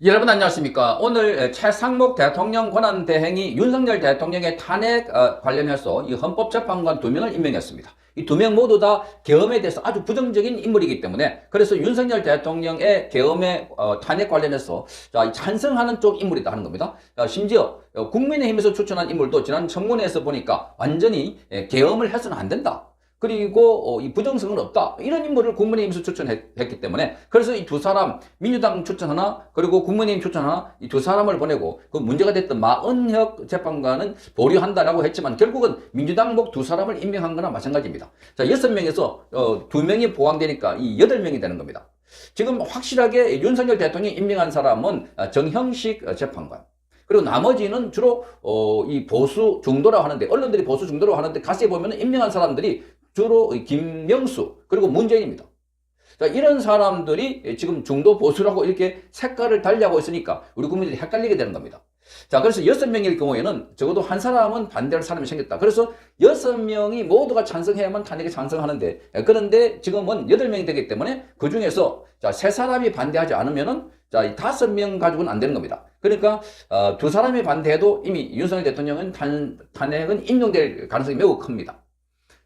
여러분 안녕하십니까. 오늘 최상목 대통령 권한대행이 윤석열 대통령의 탄핵 관련해서 이 헌법재판관 2명을 임명했습니다. 이 2명 모두 다 계엄에 대해서 아주 부정적인 인물이기 때문에 그래서 윤석열 대통령의 계엄의 탄핵 관련해서 찬성하는 쪽 인물이다 하는 겁니다. 심지어 국민의힘에서 추천한 인물도 지난 청문회에서 보니까 완전히 계엄을 해서는 안 된다. 그리고 이 부정성은 없다. 이런 인물을 국민의힘에서 추천했기 때문에 그래서 이 두 사람 민주당 추천 하나 그리고 국민의힘 추천 하나 이 두 사람을 보내고 그 문제가 됐던 마은혁 재판관은 보류한다라고 했지만 결국은 민주당 목 두 사람을 임명한 거나 마찬가지입니다. 자, 6명에서 2명이 보강되니까 이 8명이 되는 겁니다. 지금 확실하게 윤석열 대통령이 임명한 사람은 정형식 재판관. 그리고 나머지는 주로 이 보수 중도라고 하는데 언론들이 보수 중도라고 하는데 가세히 보면 임명한 사람들이 주로 김명수 그리고 문재인입니다. 자, 이런 사람들이 지금 중도 보수라고 이렇게 색깔을 달리하고 있으니까 우리 국민들이 헷갈리게 되는 겁니다. 자, 그래서 6명일 경우에는 적어도 한 사람은 반대할 사람이 생겼다. 그래서 6명이 모두가 찬성해야만 탄핵에 찬성하는데 그런데 지금은 8명이 되기 때문에 그 중에서 자, 3사람이 반대하지 않으면은 자, 이 5명 가지고는 안 되는 겁니다. 그러니까 2사람이 반대해도 이미 윤석열 대통령은 탄핵은 인용될 가능성이 매우 큽니다.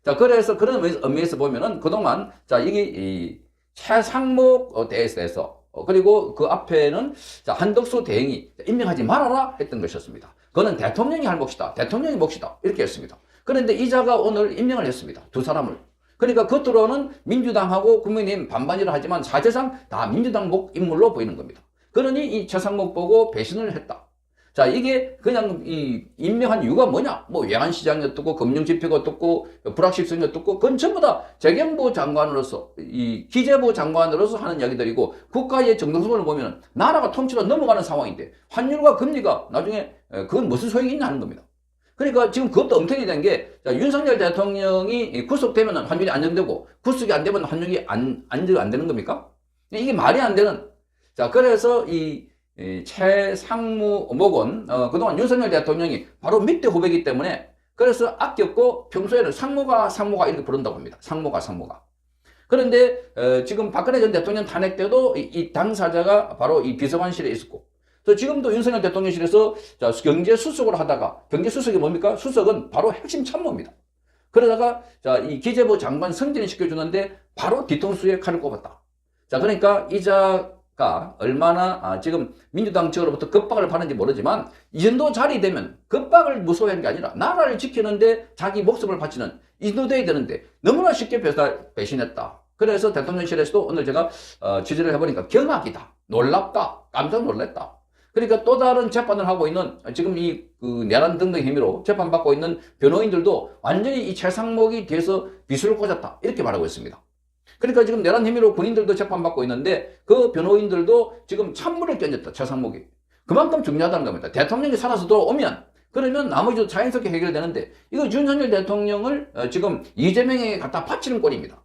자, 그래서 그런 의미에서 보면은 그동안 자, 이게 이 최상목 대에서 그리고 그 앞에는 자, 한덕수 대행이 임명하지 말아라 했던 것이었습니다. 그거는 대통령이 할 몫이다. 대통령이 몫이다. 이렇게 했습니다. 그런데 이자가 오늘 임명을 했습니다. 2사람을. 그러니까 겉으로는 민주당하고 국민의힘 반반이라 하지만 사실상 다 민주당 목 인물로 보이는 겁니다. 그러니 이 최상목 보고 배신을 했다. 자, 이게 그냥 이 임명한 이유가 뭐냐? 뭐 외환시장이 어떻고 금융지표가 어떻고 불확실성이 어떻고 그건 전부 다 재경부 장관으로서 이 기재부 장관으로서 하는 이야기들이고 국가의 정당성을 보면 나라가 통치로 넘어가는 상황인데 환율과 금리가 나중에 그건 무슨 소용이 있냐 하는 겁니다. 그러니까 지금 그것도 엉터리 된 게 윤석열 대통령이 구속되면 환율이 안정되고 구속이 안 되면 환율이 안 되는 겁니까? 이게 말이 안 되는. 자, 그래서 이 최상무 목은 그동안 윤석열 대통령이 바로 밑에 후배이기 때문에 그래서 아꼈고 평소에는 상무가 이렇게 부른다고 합니다. 상무가. 그런데 지금 박근혜 전 대통령 탄핵 때도 이 당사자가 바로 이 비서관실에 있었고 또 지금도 윤석열 대통령실에서 경제수석을 하다가 경제수석이 뭡니까? 수석은 바로 핵심 참모입니다. 그러다가 자, 이 기재부 장관 승진을 시켜주는데 바로 뒤통수에 칼을 꼽았다. 자, 그러니까 이자가 얼마나 지금 민주당 측으로부터 겁박을 받는지 모르지만 이 정도 자리 되면 겁박을 무서워하는 게 아니라 나라를 지키는데 자기 목숨을 바치는 이 정도 돼야 되는데 너무나 쉽게 배신했다. 그래서 대통령실에서도 오늘 제가 취재를 해보니까 경악이다. 놀랍다. 깜짝 놀랐다. 그러니까 또 다른 재판을 하고 있는 지금 내란 등등 혐의로 재판받고 있는 변호인들도 완전히 이 최상목이 뒤에서 비수를 꽂았다. 이렇게 말하고 있습니다. 그러니까 지금 내란 혐의로 군인들도 재판받고 있는데 그 변호인들도 지금 찬물을 끼얹었다. 최상목이. 그만큼 중요하다는 겁니다. 대통령이 살아서 돌아오면 그러면 나머지도 자연스럽게 해결되는데 이거 윤석열 대통령을 지금 이재명에게 갖다 바치는 꼴입니다.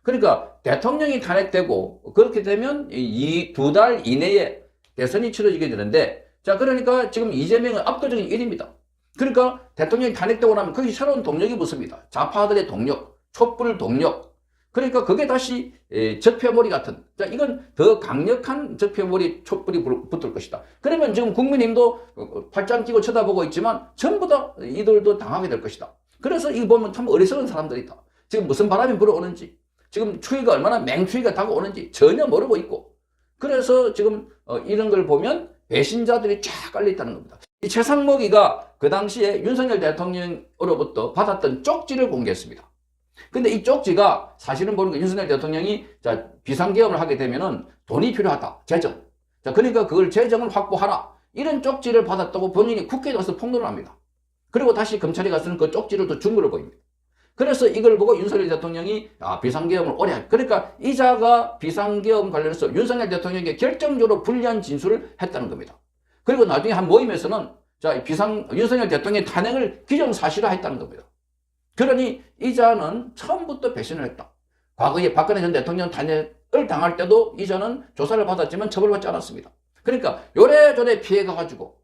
그러니까 대통령이 탄핵되고 그렇게 되면 이 2달 이내에 대선이 치러지게 되는데 자, 그러니까 지금 이재명은 압도적인 1위입니다. 그러니까 대통령이 탄핵되고 나면 거기 새로운 동력이 붙습니다. 좌파들의 동력, 촛불 동력. 그러니까 그게 다시 적폐머리 같은, 자, 이건 더 강력한 적폐머리 촛불이 붙을 것이다. 그러면 지금 국민힘도 팔짱 끼고 쳐다보고 있지만 전부 다 이들도 당하게 될 것이다. 그래서 이거 보면 참 어리석은 사람들이다. 지금 무슨 바람이 불어오는지, 지금 추위가 얼마나 맹추위가 다가오는지 전혀 모르고 있고, 그래서 지금 이런 걸 보면 배신자들이 쫙 깔려있다는 겁니다. 이 최상목이가 그 당시에 윤석열 대통령으로부터 받았던 쪽지를 공개했습니다. 근데 이 쪽지가 사실은 보니까 윤석열 대통령이 자, 비상계엄을 하게 되면은 돈이 필요하다. 재정. 자, 그러니까 그걸 재정을 확보하라. 이런 쪽지를 받았다고 본인이 국회에 가서 폭로를 합니다. 그리고 다시 검찰에 가서는 그 쪽지를 또 준 걸로 보입니다. 그래서 이걸 보고 윤석열 대통령이 비상계엄을 오래 할. 그러니까 이자가 비상계엄 관련해서 윤석열 대통령에게 결정적으로 불리한 진술을 했다는 겁니다. 그리고 나중에 한 모임에서는 자, 윤석열 대통령의 탄핵을 기정사실화했다는 겁니다. 그러니 이자는 처음부터 배신을 했다. 과거에 박근혜 전 대통령 탄핵을 당할 때도 이자는 조사를 받았지만 처벌받지 않았습니다. 그러니까 요래조래 피해가가지고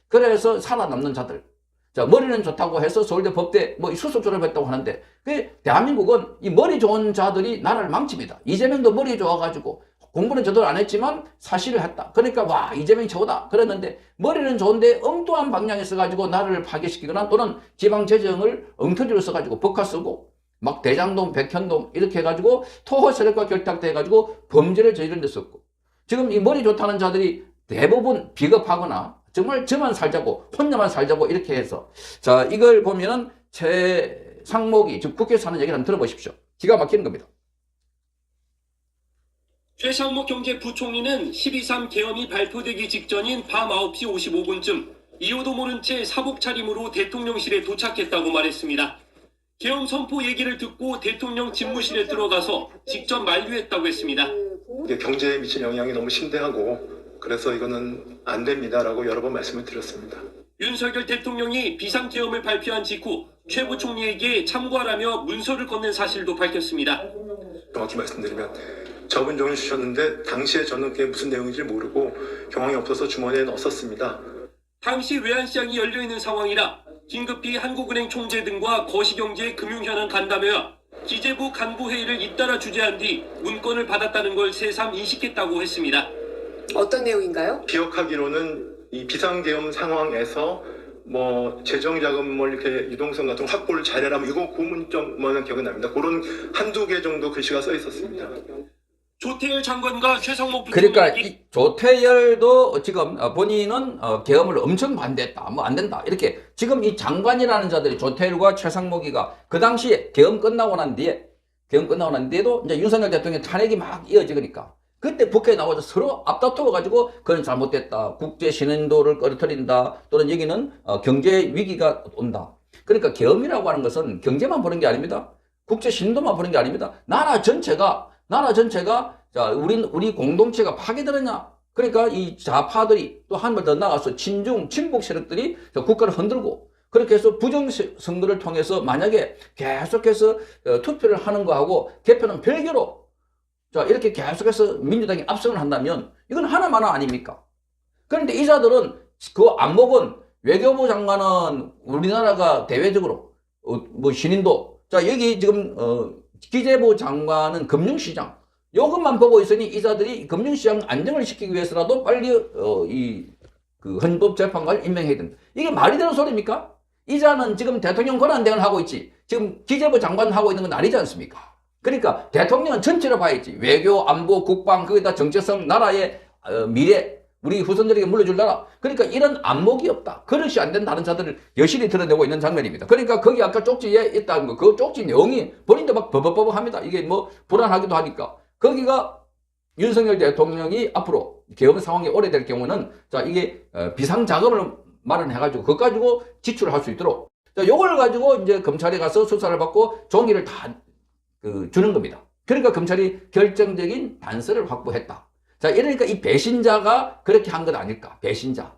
그래서 살아남는 자들. 자, 머리는 좋다고 해서 서울대 법대 수석 졸업했다고 하는데 그 대한민국은 이 머리 좋은 자들이 나라를 망칩니다. 이재명도 머리 좋아가지고 공부는 제대로 안 했지만 사실을 했다. 그러니까 와, 이재명이 최고다. 그랬는데 머리는 좋은데 엉뚱한 방향에 써가지고 나라를 파괴시키거나 또는 지방재정을 엉터리로 써가지고 법카 쓰고 막 대장동, 백현동 이렇게 해가지고 토호 세력과 결탁돼가지고 범죄를 저지른 데 썼고, 지금 이 머리 좋다는 자들이 대부분 비겁하거나 정말 저만 살자고 혼자만 살자고 이렇게 해서, 자, 이걸 보면은 최상목이 즉 국회에서 하는 얘기를 한번 들어보십시오. 기가 막히는 겁니다. 최상목 경제부총리는 12.3 계엄이 발표되기 직전인 밤 9시 55분쯤 이유도 모른 채 사복 차림으로 대통령실에 도착했다고 말했습니다. 계엄 선포 얘기를 듣고 대통령 집무실에 들어가서 직접 만류했다고 했습니다. 경제에 미친 영향이 너무 심대하고 그래서 이거는 안 됩니다라고 여러 번 말씀을 드렸습니다. 윤석열 대통령이 비상계엄을 발표한 직후 최 부총리에게 참고하라며 문서를 건넨 사실도 밝혔습니다. 정확히 말씀드리면 저분종을 주셨는데 당시에 저는 그게 무슨 내용인지 모르고 경황이 없어서 주머니에 넣었었습니다. 당시 외환시장이 열려있는 상황이라 긴급히 한국은행 총재 등과 거시경제 금융현안 간담회와 기재부 간부회의를 잇따라 주재한 뒤 문건을 받았다는 걸 새삼 인식했다고 했습니다. 어떤 내용인가요? 기억하기로는 이 비상계엄 상황에서 뭐 재정자금을 이렇게 유동성 같은 확보를 잘해라, 이거 고문점만 기억이 납니다. 그런 한두 개 정도 글씨가 써 있었습니다. 조태열 장관과 최상목 부총리, 그러니까 이 조태열도 지금 본인은 계엄을 엄청 반대했다, 뭐 안 된다 이렇게, 지금 이 장관이라는 자들이 조태열과 최상목이가 그 당시에 계엄 끝나고 난 뒤에도 이제 윤석열 대통령 탄핵이 막 이어지니까 그때 국회에 나와서 서로 앞다투어 가지고 그건 잘못됐다, 국제 신인도를 끌어들인다, 또는 여기는 경제 위기가 온다. 그러니까 계엄이라고 하는 것은 경제만 보는 게 아닙니다. 국제 신인도만 보는 게 아닙니다. 나라 전체가 자, 우리 공동체가 파괴되느냐. 그러니까 이 좌파들이 또 한 번 더 나가서 친북 세력들이 국가를 흔들고, 그렇게 해서 부정선거를 통해서 만약에 계속해서 투표를 하는 거하고 개표는 별개로, 자, 이렇게 계속해서 민주당이 압승을 한다면 이건 하나마나 아닙니까? 그런데 이 자들은 그 안목은, 외교부 장관은 우리나라가 대외적으로 뭐 신인도, 자, 여기 지금 기재부 장관은 금융시장, 이것만 보고 있으니 이 자들이 금융시장 안정을 시키기 위해서라도 빨리 그 헌법재판관을 임명해야 된다. 이게 말이 되는 소리입니까? 이 자는 지금 대통령 권한대행을 하고 있지, 지금 기재부 장관 하고 있는 건 아니지 않습니까? 그러니까 대통령은 전체로 봐야지. 외교, 안보, 국방, 거기다 정체성, 나라의 미래, 우리 후손들에게 물려줄 나라. 그러니까 이런 안목이 없다, 그릇이 안 된다는 자들을 여실히 드러내고 있는 장면입니다. 그러니까 거기 아까 쪽지에 있다는 거, 그 쪽지 내용이 본인도 막 버벅버벅합니다. 이게 뭐 불안하기도 하니까. 거기가 윤석열 대통령이 앞으로 계엄 상황이 오래될 경우는, 자, 이게 비상자금을 마련해가지고 그거 가지고 지출을 할 수 있도록, 자, 요걸 가지고 이제 검찰에 가서 수사를 받고 종이를 다 주는 겁니다. 그러니까 검찰이 결정적인 단서를 확보했다. 자, 이러니까 이 배신자가 그렇게 한 것 아닐까. 배신자.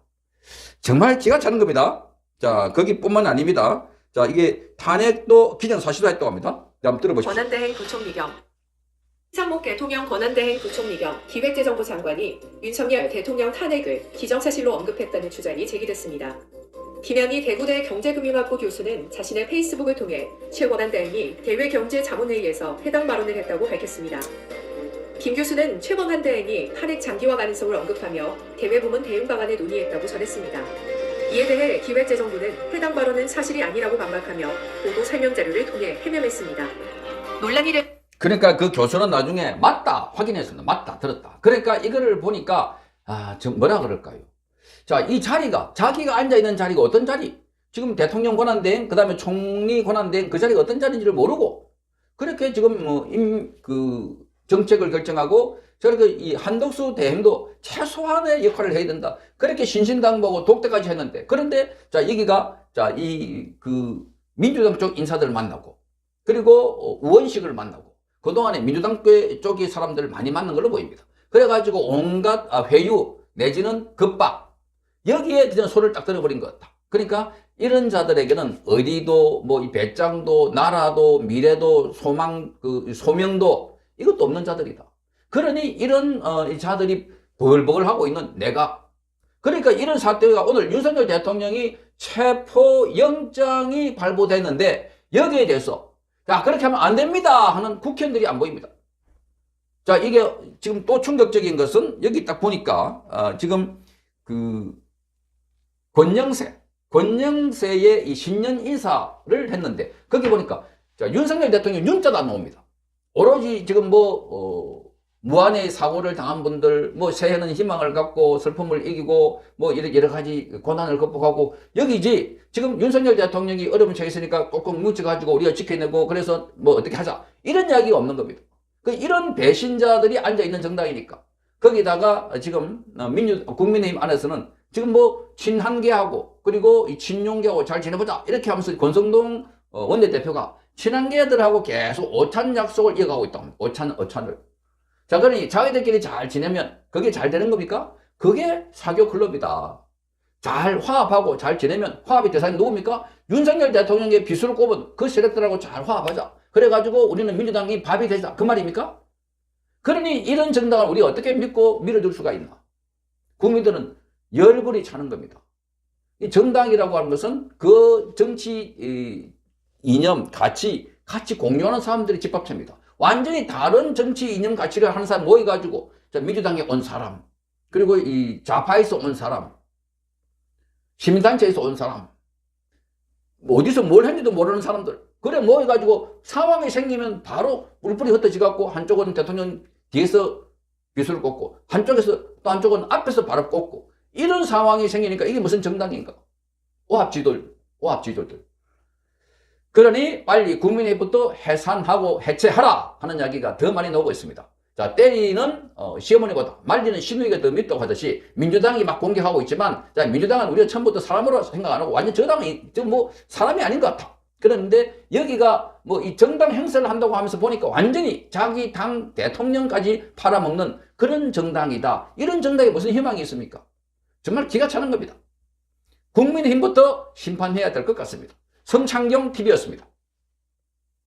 정말 기가 차는 겁니다. 자, 거기뿐만 아닙니다. 자, 이게 탄핵도 기정사실화했다고 합니다. 한번 들어보십시오. 권한대행 부총리 겸 최상목 대통령 권한대행 부총리 겸 기획재정부 장관이 윤석열 대통령 탄핵을 기정사실로 언급했다는 주장이 제기됐습니다. 김현희 대구대 경제금융학부 교수는 자신의 페이스북을 통해 최 권한대행이 대외경제자문회의에서 해당 발언을 했다고 밝혔습니다. 김 교수는 최 권한대행이 탄핵 장기화 가능성을 언급하며 대외부문 대응 방안을 논의했다고 전했습니다. 이에 대해 기획재정부는 해당 발언은 사실이 아니라고 반박하며 보도 설명 자료를 통해 해명했습니다. 논란이 그러니까 그 교수는 나중에 맞다 확인했습니다. 맞다, 들었다. 그러니까 이거를 보니까 뭐라 그럴까요? 자, 이 자리가, 자기가 앉아있는 자리가 어떤 자리, 지금 대통령 권한대행, 그 다음에 총리 권한대행, 그 자리가 어떤 자리인지를 모르고 그렇게 지금 정책을 결정하고, 저렇게 이 한덕수 대행도 최소한의 역할을 해야 된다, 그렇게 신신당부하고 독대까지 했는데, 그런데 자, 여기가 자, 민주당 쪽 인사들을 만나고, 그리고 의원식을 만나고, 그동안에 민주당 쪽의 사람들을 많이 만난 걸로 보입니다. 그래가지고 온갖 회유 내지는 급박, 여기에 그냥 손을 딱 들어버린 것 같다. 그러니까 이런 자들에게는 어디도 뭐 이 배짱도, 나라도, 미래도, 소명도 이것도 없는 자들이다. 그러니 이런 이 자들이 버글버글 하고 있는 내각, 그러니까 이런 사태가 오늘 윤석열 대통령이 체포영장이 발부됐는데 여기에 대해서 자, 그렇게 하면 안 됩니다 하는 국회의원들이 안 보입니다. 자, 이게 지금 또 충격적인 것은 여기 딱 보니까, 지금 그 권영세의 이 신년 인사를 했는데, 거기 보니까, 자, 윤석열 대통령 윤자도 안 나옵니다. 오로지 지금 무한의 사고를 당한 분들, 새해는 희망을 갖고 슬픔을 이기고, 여러 가지 고난을 극복하고, 여기지, 지금 윤석열 대통령이 어려운 처해 있으니까 꾹꾹 뭉쳐가지고 우리가 지켜내고, 그래서 어떻게 하자. 이런 이야기가 없는 겁니다. 이런 배신자들이 앉아있는 정당이니까. 거기다가 지금 국민의힘 안에서는 지금 친한계하고, 그리고 이 친윤계하고 잘 지내보자. 이렇게 하면서 권성동 원내대표가 친한계들하고 계속 오찬 약속을 이어가고 있다. 오찬을. 자, 그러니 자기들끼리 잘 지내면 그게 잘 되는 겁니까? 그게 사교 클럽이다. 잘 화합하고 잘 지내면 화합의 대상이 누굽니까? 윤석열 대통령의 비수를 꼽은 그 세력들하고 잘 화합하자. 그래가지고 우리는 민주당이 밥이 되자. 그 말입니까? 그러니 이런 정당을 우리가 어떻게 믿고 밀어줄 수가 있나? 국민들은 열불이 차는 겁니다. 이 정당이라고 하는 것은 그 정치 이념, 같이 공유하는 사람들이 집합체입니다. 완전히 다른 정치 이념 가치를 하는 사람 모여가지고, 민주당에 온 사람, 그리고 이 좌파에서 온 사람, 시민단체에서 온 사람, 어디서 뭘 했는지도 모르는 사람들, 그래 모여가지고 상황이 생기면 바로 뿔뿔이 흩어지갖고 한쪽은 대통령 뒤에서 비수를 꽂고, 또 한쪽은 앞에서 바로 꽂고, 이런 상황이 생기니까 이게 무슨 정당인가? 오합지졸들. 그러니 빨리 국민의힘부터 해산하고 해체하라 하는 이야기가 더 많이 나오고 있습니다. 자, 때리는 시어머니보다 말리는 시누이가 더 밉다고 하듯이 민주당이 막 공격하고 있지만, 자, 민주당은 우리가 처음부터 사람으로 생각 안 하고 완전 저당이 사람이 아닌 것 같아. 그런데 여기가 이 정당 행세를 한다고 하면서 보니까 완전히 자기 당 대통령까지 팔아먹는 그런 정당이다. 이런 정당에 무슨 희망이 있습니까? 정말 기가 차는 겁니다. 국민의힘부터 심판해야 될 것 같습니다. 성창경 TV였습니다.